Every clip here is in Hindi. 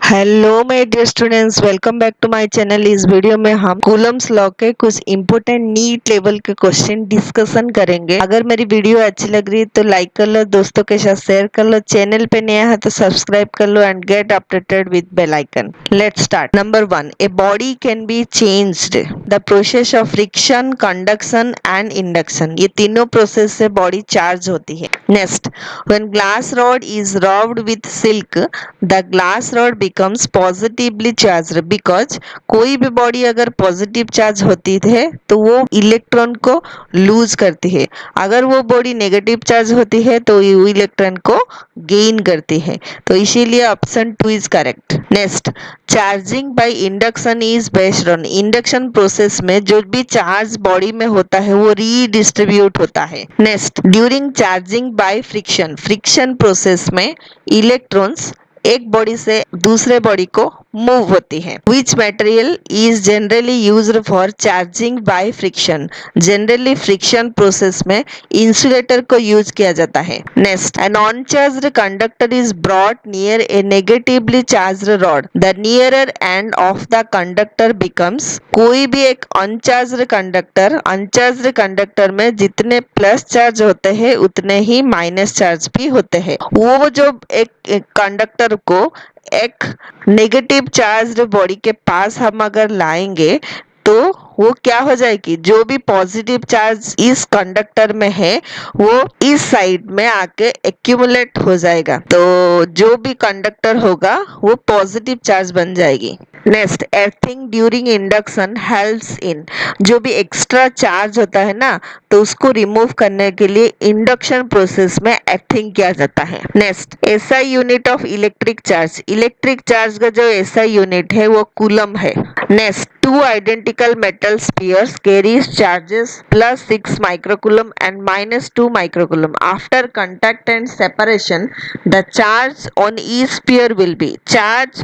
हेलो मेरे dear students, welcome back to my channel. इस वीडियो में हम कूलम्स लॉ के कुछ इंपॉर्टेंट नीट लेवल के क्वेश्चन डिस्कशन करेंगे। अगर मेरी वीडियो अच्छी लग रही है तो लाइक कर लो, दोस्तों के साथ शेयर कर लो, चैनल पे नया है तो सब्सक्राइब कर लो and get updated with bell icon. Let's start. Number 1, a body can be changed the process of friction, conduction and induction. ये तीनों प्रोसेस से बॉडी चार्ज होती है। Next, when glass rod is rubbed with silk the glass rod becomes positively charge because कोई भी बॉडी अगर पॉजिटिव चार्ज होती है तो वो इलेक्ट्रॉन को लूज करती है, अगर वो बॉडी नेगेटिव चार्ज होती है तो वो इलेक्ट्रॉन को गेन करती है। तो इसीलिए option 2 is correct. Next, charging by induction is based on. Induction process में जो भी चार्ज बॉडी में होता है वो रीडिस्ट्रीब्यूट होता है। Next, during charging by friction, friction process में इलेक्ट्रॉन्स एक बॉडी से दूसरे बॉडी को मूव होती है। Which material is generally used for charging by friction. Generally friction process में इंसुलेटर को यूज किया जाता है। Next, an uncharged conductor is brought near a negatively charged rod the nearer end of the conductor becomes. कोई भी एक अनचार्ज्ड कंडक्टर में जितने प्लस चार्ज होते हैं उतने ही माइनस चार्ज भी होते हैं। वो जो एक कंडक्टर को एक नेगेटिव चार्ज्ड बॉडी के पास हम अगर लाएंगे तो वो क्या हो जाएगी, जो भी पॉजिटिव चार्ज इस कंडक्टर में है वो इस साइड में आके एक्यूमुलेट हो जाएगा, तो जो भी कंडक्टर होगा वो पॉजिटिव चार्ज बन जाएगी। Next, earthing during induction helps in. जो भी एक्स्ट्रा चार्ज होता है ना तो उसको रिमूव करने के लिए इंडक्शन प्रोसेस में एर्थिंग किया जाता है। Next, SI unit of electric charge. Electric charge का जो एसआई यूनिट है वो कूलम है। Next, two identical metal spheres carries charges +6 microcoulomb and -2 microcoulomb. After contact and separation, the charge on each sphere will be। Charge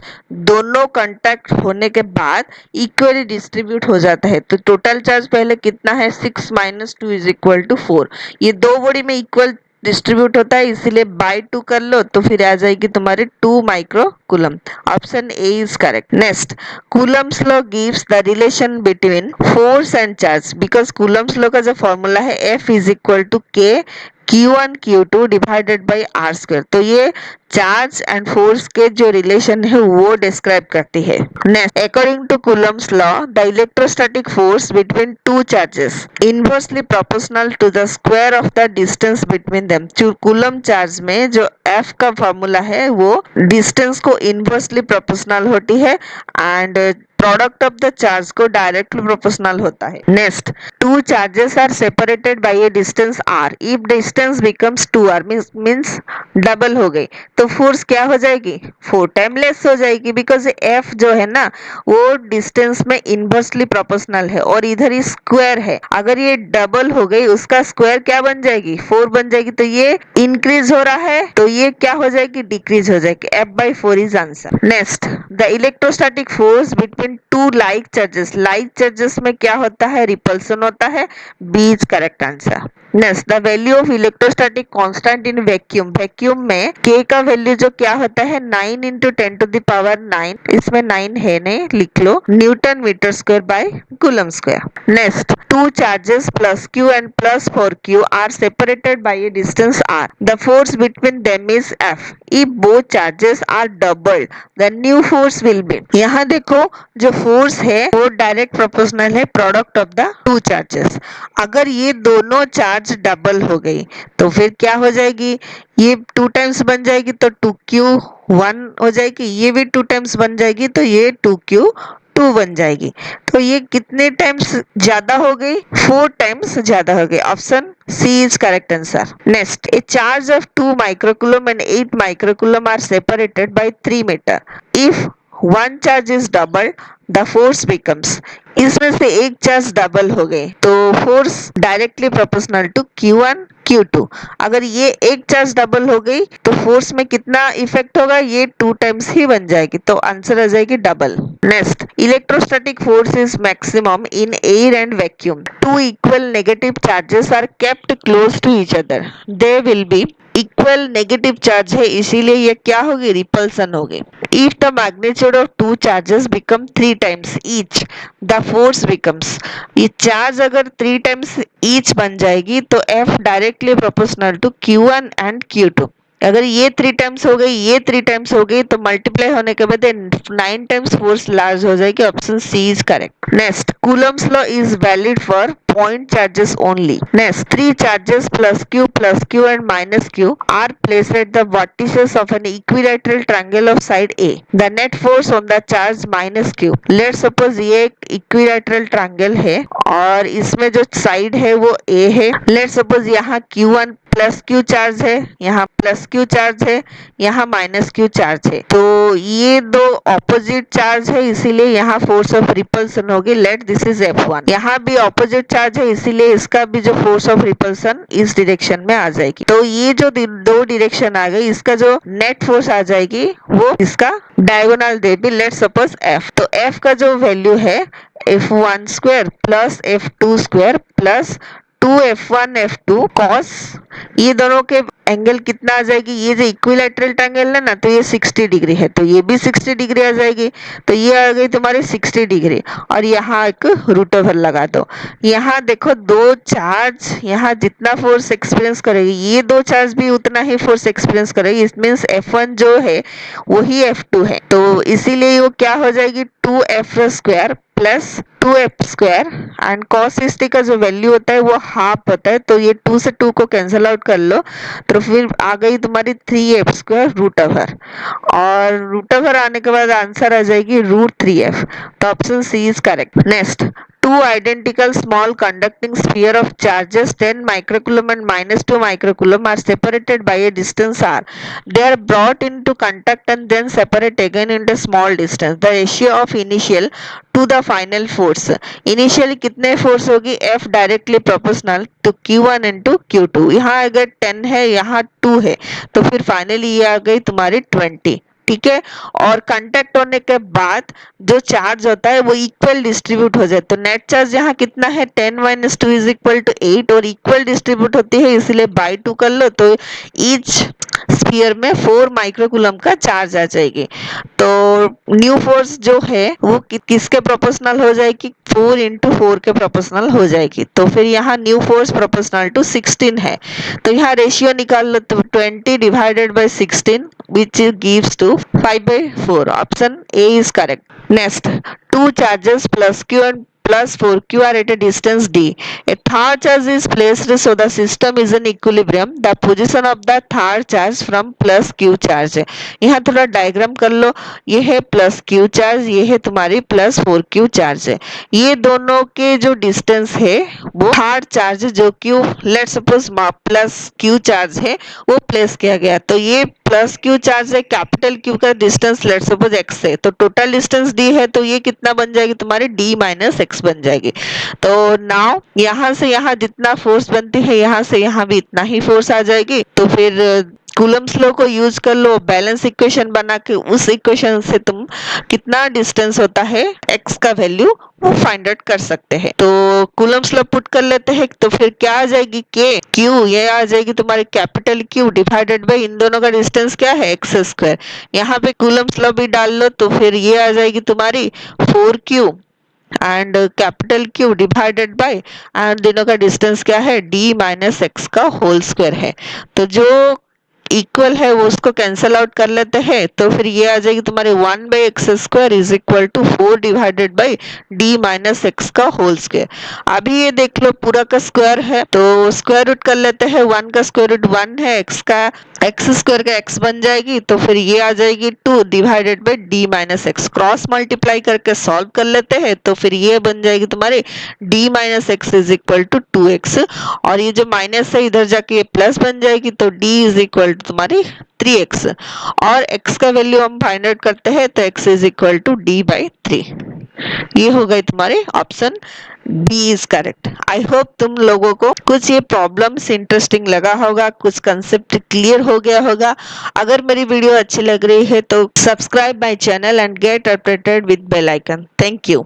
दोनों contact होने के बाद इक्वली डिस्ट्रीब्यूट हो जाता है। तो टोटल चार्ज पहले कितना है, 6 - 2 = 4। ये दो बॉडी में इक्वल डिस्ट्रीब्यूट होता है, इसीलिए बाय 2 कर लो तो फिर आ जाएगी तुम्हारी 2 micro coulomb. Option A is correct. Next, Coulomb's law gives the relation between force and charge. Because Coulomb's law का जो फॉर्मूला है F = K Q1 Q2 divided by R square, तो ये चार्ज एंड फोर्स के जो रिलेशन है वो डिस्क्राइब करती है। Next, according to Coulomb's law the electrostatic force between two charges inversely proportional to the square of the distance between them. Coulomb charge में जो F का फॉर्मूला है वो डिस्टेंस को इनवर्सली प्रोपोर्शनल होती है and product of the charge को डायरेक्टली प्रोपोर्शनल होता है। Next, two charges are separated by a distance r। If distance becomes 2r means double हो गई तो फोर्स क्या हो जाएगी, 4 टाइम लेस हो जाएगी। बिकॉज F जो है ना वो डिस्टेंस में इनवर्सली प्रोपोर्शनल है और इधर ही स्क्वायर है, अगर ये डबल हो गई उसका स्क्वायर क्या बन जाएगी, 4 बन जाएगी। तो ये इंक्रीज हो रहा है तो ये क्या हो जाएगी, डिक्रीज हो जाएगी। F/4 is answer. Next, the electrostatic force between two like charges. Like charges में क्या होता है, रिपल्सन होता है। B is correct answer. Next, the value of electrostatic constant in vacuum. Vacuum में k का वैल्यू जो क्या होता है, 9 × 10⁹ इसमें 9 है नहीं, लिख लो, newton metre square by coulomb square. Next, two charges +q and +4q are separated by a distance r. The force between them is F. If both charges are doubled, the new force will be। यहाँ देखो जो फोर्स है वो डायरेक्ट प्रोपोर्शनल है product of the two charges. अगर ये दोनों चार्ज डबल हो गई तो फिर क्या हो जाएगी, ये 2 टाइम्स बन जाएगी तो 2q1 हो जाएगी, ये भी 2 टाइम्स बन जाएगी तो ये 2q2 बन जाएगी। तो ये कितने टाइम्स ज्यादा हो गई, 4 टाइम्स ज्यादा हो गई। Option C is correct answer. Next, a charge of 2 microcoulomb and 8 microcoulomb are separated by 3 meter. If one charge is doubled, the force becomes। इसमें से एक चार्ज डबल हो गए तो force directly proportional to Q1 Q2। अगर ये एक चार्ज डबल हो गई तो फोर्स में कितना इफेक्ट होगा, ये 2 टाइम्स ही बन जाएगी, तो आंसर आ जाएगी double. Next, electrostatic force is maximum in air and vacuum. Two equal negative charges are kept close to each other, they will be equal negative charge है, इसीलिए ये क्या होगी, रिपल्सन होगी। If the magnitude of two charges become 3 times each, the force becomes, ये चार्ज अगर 3 टाइम्स ईच बन जाएगी तो F directly proportional to Q1 and Q2। अगर ये 3 टाइम्स हो गई, ये 3 टाइम्स हो गई, तो मल्टीप्लाई होने के बाद 9 टाइम्स फोर्स लार्ज हो जाएगी। Option C is correct. Next, Coulomb's law is valid for point charges only. Next, three charges plus q and minus q are placed at the vertices of an equilateral triangle of side A. The net force on the charge minus q. Let's suppose ये एक equilateral triangle है और इसमें जो साइड है वो A है। Let's suppose यहाँ q1 प्लस क्यू चार्ज है, यहाँ प्लस क्यू चार्ज है, यहाँ माइनस क्यू चार्ज है, तो ये दो ऑपोजिट चार्ज है, इसीलिए यहाँ फोर्स ऑफ रिपल्सन होगी। Let this is F1। यहाँ भी ऑपोजिट चार्ज है, इसीलिए इसका भी जो फोर्स ऑफ रिपल्सन इस डायरेक्शन में आ जाएगी। तो ये जो दो डायरेक्शन आ गई, इसका जो नेट फोर्स आ जाएगी वो इसका डायगोनल दे भी। लेट सपोज F, तो F का जो वैल्यू है F1 square plus F2 square plus 2F1 F2 cos, ये दोनों के एंगल कितना आ जाएगी, ये जो इक्विलैटरल ट्रायंगल है ना, तो ये 60 डिग्री है, तो ये भी 60 डिग्री आ जाएगी, तो ये आ गई तुम्हारी 60 डिग्री। और यहाँ एक रूट ओवर लगा दो। यहाँ देखो दो चार्ज, यहाँ जितना फोर्स एक्सपीरियंस करेगी, ये दो चार्ज भी उतना ही फोर्स एक्सपीरियंस करेगी। इट मीन्स F1 जो है वही F2 है, तो इसीलिए वो क्या हो जाएगी 2F square plus 2F square and cos sixty का जो वैल्यू होता है वो हाफ होता है, तो ये 2 से 2 को कैंसिल आउट कर लो, तो फिर आ गई तुम्हारी 3F स्क्वायर रूट ओवर, और रूट ओवर आने के बाद आंसर आ जाएगी √3F। तो option C is correct. Next, two identical small conducting sphere of charges 10 microcoulomb and minus 2 microcoulomb are separated by a distance r. They are brought into contact and then separate again into small distance. The ratio of initial to the final force. Initially कितने फोर्स होगी, F directly proportional to Q1 into Q2। यहाँ अगर 10 है, यहाँ 2 है, तो फिर फाइनली ये आ गई तुम्हारी 20। ठीक है, और कांटेक्ट होने के बाद जो चार्ज होता है वो इक्वल डिस्ट्रीब्यूट हो जाए, तो नेट चार्ज यहाँ कितना है 10 - 2 इज इक्वल टू 8, और इक्वल डिस्ट्रीब्यूट होती है इसलिए बाई 2 कर लो, तो ईच स्फीयर में 4 माइक्रोकूलम का चार्ज आ जाएगी। तो न्यू फोर्स जो है वो किसके प्रोपोर्शनल हो जाएगी, 4 × 4 के प्रोपोर्शनल हो जाएगी। तो फिर यहाँ न्यू फोर्स प्रोपोर्शनल टू 16 है, तो यहाँ रेशियो निकाल लो, तो 20 divided by 16 which gives to 5/4. Option A is correct. Next, two charges plus Q and plus 4Q are at a distance D. A third charge is placed so the system is in equilibrium. The position of the third charge from plus Q charge है। यहाँ थोड़ा डायग्राम कर लो, ये है प्लस Q चार्ज, ये है तुम्हारी प्लस 4Q चार्ज है। ये दोनों के जो डिस्टेंस है वो थर्ड चार्ज जो Q, let suppose plus Q charge है वो प्लेस किया गया, तो ये प्लस Q चार्ज है, कैपिटल Q का डिस्टेंस लेट सपोज x है, तो टोटल डिस्टेंस d है, तो ये कितना बन जाएगी तुम्हारी d - x बन जाएगी। तो नाउ यहाँ से यहाँ जितना फोर्स बनती है, यहाँ से यहाँ भी इतना ही फोर्स आ जाएगी। तो फिर कूलम्स लॉ को यूज कर लो, बैलेंस इक्वेशन बना के उस इक्वेशन से तुम कितना डिस्टेंस होता है x का वैल्यू वो फाइंड आउट कर सकते हैं। तो कूलम्स लॉ पुट कर लेते हैं, तो फिर क्या आ जाएगी k q, ये आ जाएगी तुम्हारी कैपिटल Q डिवाइडेड बाय इन दोनों का डिस्टेंस क्या है x स्क्वायर। यहाँ पे कूलम्स लॉ भी डाल लो, तो फिर ये आ जाएगी तुम्हारी 4Q and capital Q divided by and दोनों का डिस्टेंस क्या है d - x का होल स्क्वायर है। तो जो इक्वल है वो उसको कैंसिल आउट कर लेते हैं, तो फिर ये आ जाएगी तुम्हारे 1/x square is equal to 4 divided by d - x का होल स्क्वायर। अभी ये देख लो पूरा का स्क्वायर है, तो स्क्वायर रूट कर लेते हैं, 1 का स्क्वायर रूट 1 है, x का x स्क्वायर का x बन जाएगी, तो फिर ये आ जाएगी 2 divided by d - x। Cross multiply करके सॉल्व कर लेते हैं, तो फिर ये बन जाएगी तुम्हारे d - x is equal to 2x, और ये जो माइनस है इधर जाके ये प्लस बन जाएगी, तो d इज इक्वल टू तुम्हारी 3x, और x का वैल्यू हम फाइंड आउट करते हैं, तो x is equal to d/3। ये हो गई तुम्हारे option B is correct. I hope तुम लोगों को कुछ ये प्रॉब्लम्स इंटरेस्टिंग लगा होगा, कुछ कंसेप्ट क्लियर हो गया होगा। अगर मेरी वीडियो अच्छी लग रही है तो subscribe my channel and get updated with bell icon. Thank you.